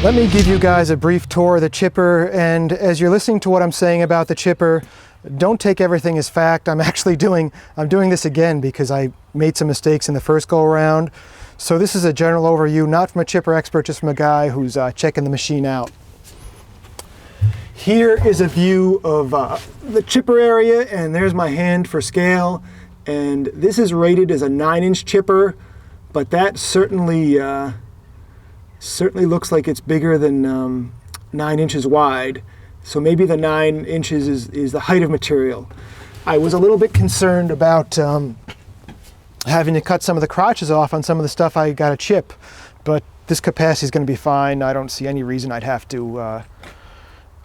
Let me give you guys a brief tour of the chipper, and as you're listening to what I'm saying about the chipper, don't take everything as fact. I'm doing this again because I made some mistakes in the first go around. So this is a general overview, not from a chipper expert, just from a guy who's checking the machine out. Here is a view of the chipper area, and there's my hand for scale. And this is rated as a 9-inch chipper, but that certainly looks like it's bigger than 9 inches wide. So maybe the 9 inches is the height of material. I was a little bit concerned about having to cut some of the crotches off on some of the stuff I got to chip, but this capacity is going to be fine. I don't see any reason I'd have to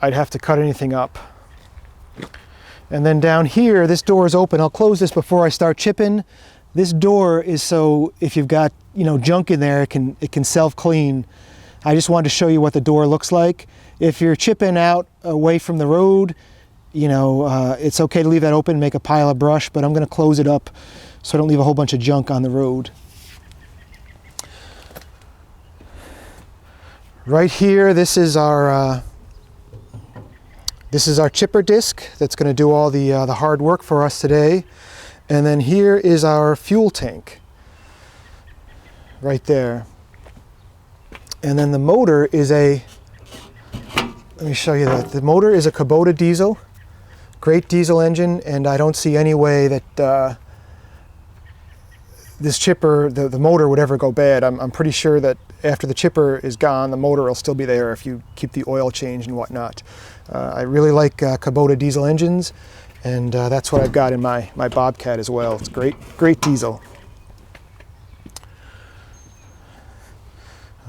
cut anything up. And then down here, this door is open. I'll close this before I start chipping. This door is so if you've got junk in there, it can self-clean. I just wanted to show you what the door looks like. If you're chipping out away from the road, it's okay to leave that open, make a pile of brush, but I'm going to close it up so I don't leave a whole bunch of junk on the road. Right here, this is our chipper disc that's going to do all the hard work for us today. And then here is our fuel tank, right there. And then the motor is let me show you that. The motor is a Kubota diesel, great diesel engine, and I don't see any way that this chipper, the motor would ever go bad. I'm pretty sure that after the chipper is gone, the motor will still be there if you keep the oil changed and whatnot. I really like Kubota diesel engines, and that's what I've got in my Bobcat as well. It's great diesel.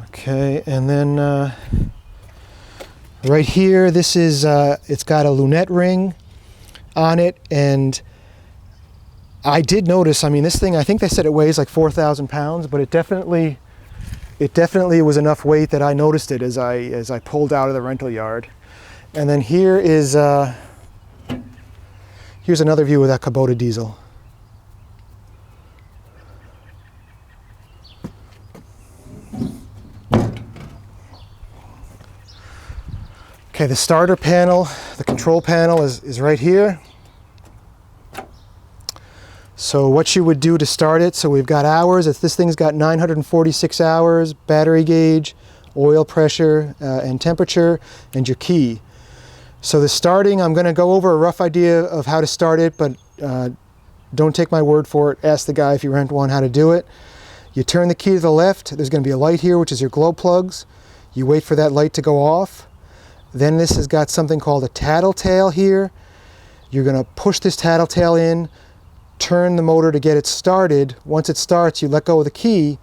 Okay, and then right here, this is it's got a lunette ring on it, and I did notice, this thing, I think they said it weighs like 4,000 pounds, but it definitely was enough weight that I noticed it as I pulled out of the rental yard. And then here is here's another view of that Kubota diesel. Okay, the starter panel, the control panel is right here. So what you would do to start it, so we've got hours. This thing's got 946 hours, battery gauge, oil pressure, and temperature, and your key. So the starting, I'm going to go over a rough idea of how to start it, but don't take my word for it. Ask the guy if you rent one how to do it. You turn the key to the left. There's going to be a light here, which is your glow plugs. You wait for that light to go off. Then this has got something called a tattletale here. You're going to push this tattletale in, turn the motor to get it started. Once it starts, you let go of the key,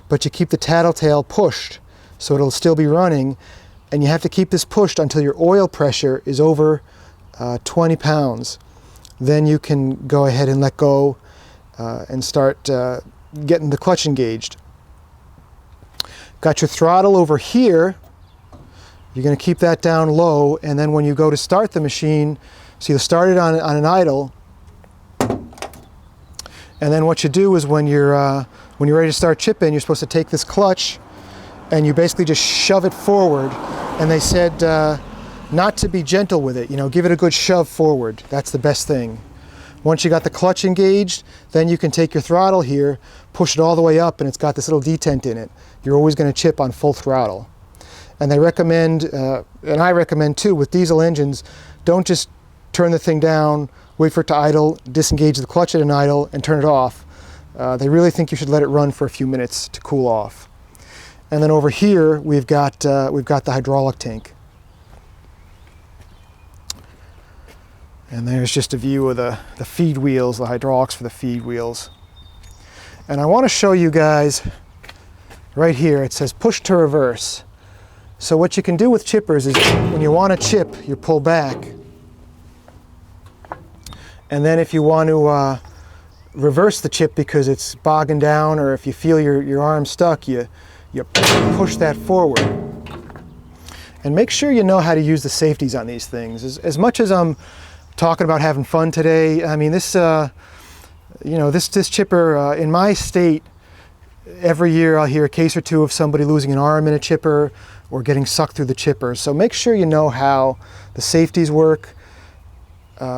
but you keep the tattletale pushed so it'll still be running. And you have to keep this pushed until your oil pressure is over 20 pounds. Then you can go ahead and let go and start getting the clutch engaged. Got your throttle over here. You're going to keep that down low, and then when you go to start the machine, so you start it on an idle, and then what you do is when you're ready to start chipping, you're supposed to take this clutch and you basically just shove it forward. And they said not to be gentle with it, give it a good shove forward. That's the best thing. Once you got the clutch engaged, then you can take your throttle here, push it all the way up, and it's got this little detent in it. You're always going to chip on full throttle. And they recommend, and I recommend too, with diesel engines, don't just turn the thing down, wait for it to idle, disengage the clutch at an idle, and turn it off. They really think you should let it run for a few minutes to cool off. And then over here, we've got the hydraulic tank. And there's just a view of the feed wheels, the hydraulics for the feed wheels. And I want to show you guys right here, it says push to reverse. So what you can do with chippers is when you want to chip, you pull back. And then if you want to reverse the chip because it's bogging down, or if you feel your arm stuck, you push that forward. And make sure you know how to use the safeties on these things. As much as I'm talking about having fun today, this chipper in my state, every year I'll hear a case or two of somebody losing an arm in a chipper or getting sucked through the chipper. So make sure you know how the safeties work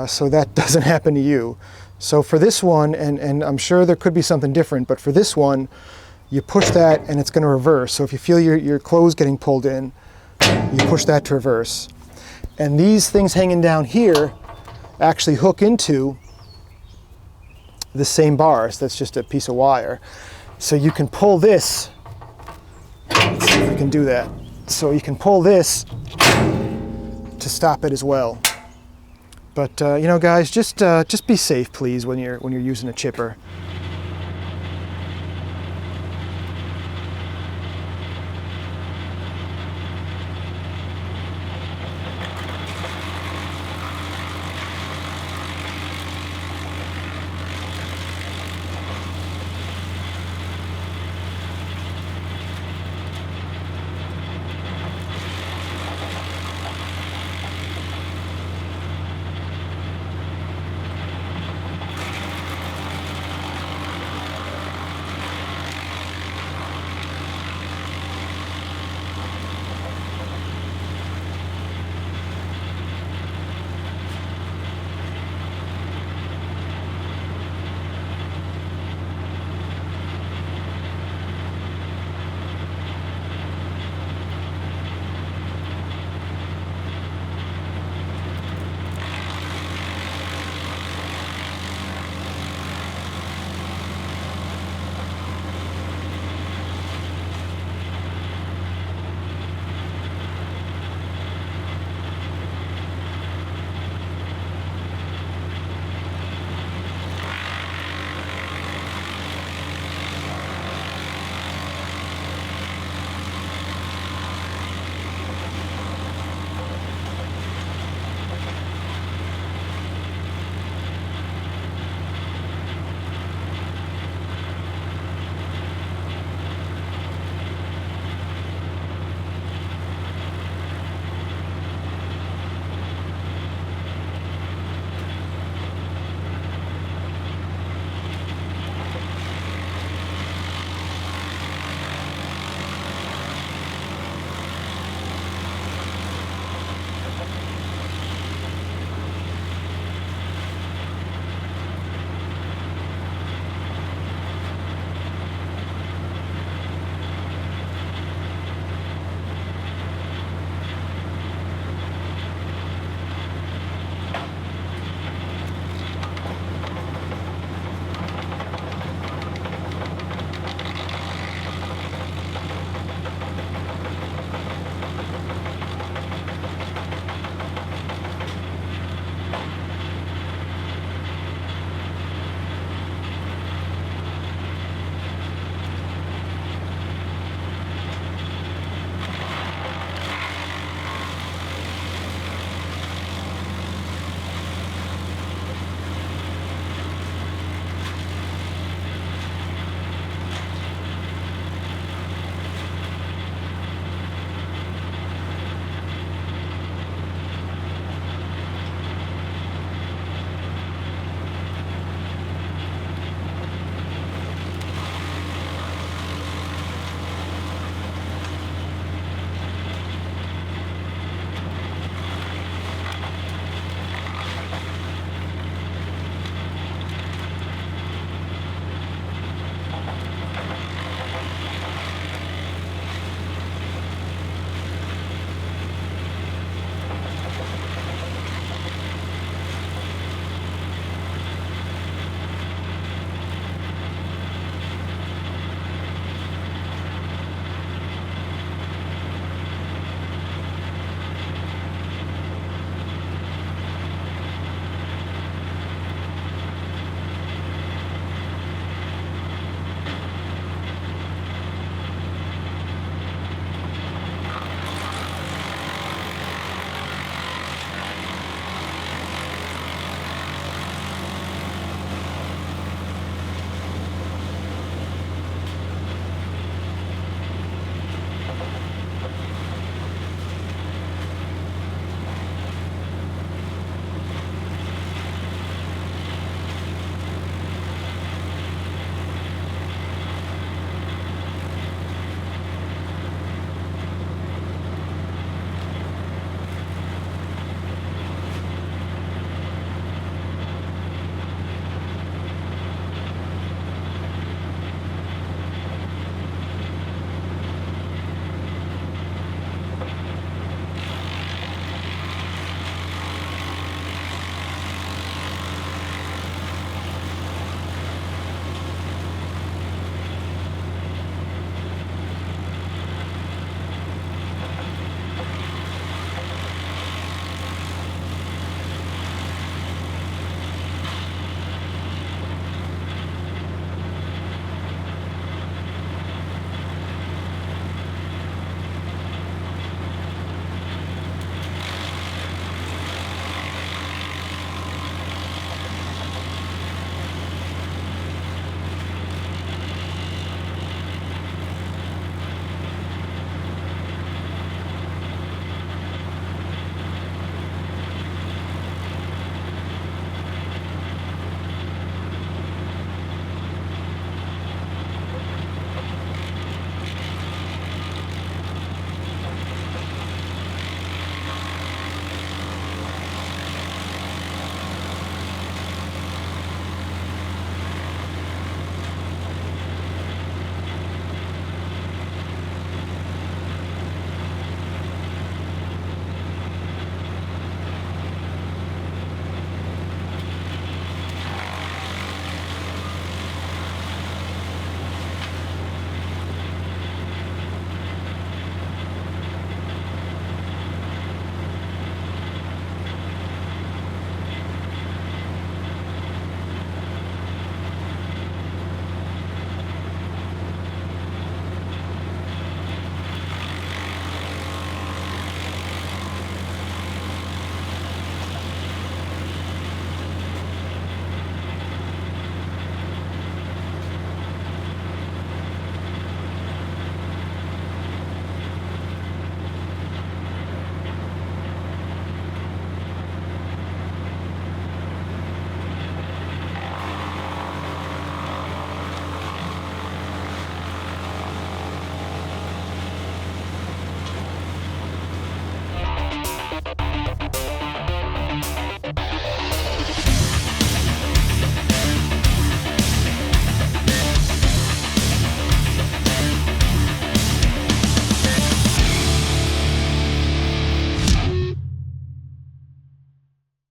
so that doesn't happen to you. So for this one, and I'm sure there could be something different, but for this one, you push that and it's going to reverse. So if you feel your clothes getting pulled in, you push that to reverse. And these things hanging down here actually hook into the same bars. That's just a piece of wire. So you can pull this. Let's see if we can do that. So you can pull this to stop it as well. But you know, guys, just be safe, please, when you're using a chipper.